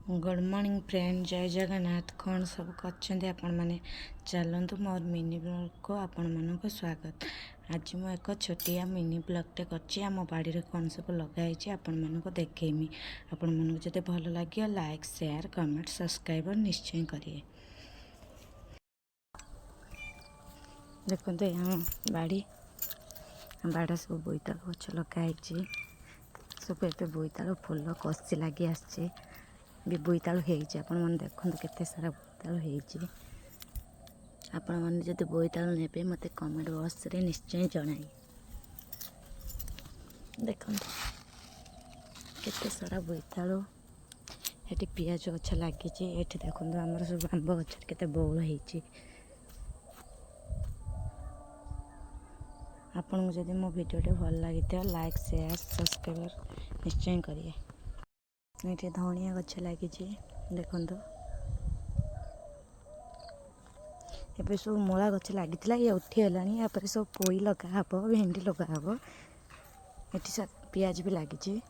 Good morning friend, जय जगन्नाथ। कौन सब करछन्ते आपण माने? चलतु मोर मिनी ब्लॉग को आपण मानक स्वागत। आज मु एक छोटिया मिनी ब्लॉगटे करछि। आम बाड़ी कौन सब लगाई आपण मानक देखेमी। आपण मानक जदि भल लगे लाइक शेयर कमेंट सब्सक्राइब निश्चय करिए। देखते यहाँ बाड़ी सब बोईताल गछ लगाई सब ए बोईताल फुल कषि लगी आसचे भी बोईतालु होइछि। आपण मन देखंतु केते सारा बोईतालु होइछि। आपण मन जदि बोईतालु नेबे मते कमेंट बॉक्स रे निश्चय जणाई। देखंतु केते सारा बोईतालु। एठी पियाज गछ लागिछि। एठी देखंतु हमर सब आंब गछ केते बौल होइछि। आपन जदि मो वीडियोटे भल लागिते लाइक शेयर सब्सक्राइब निश्चय करिए। ये धनिया गछ लगी देखु ए सब मूला गछ लगी ये उठीगला। सब पोई लगा भेंडी लगा ये पियाज भी लगी।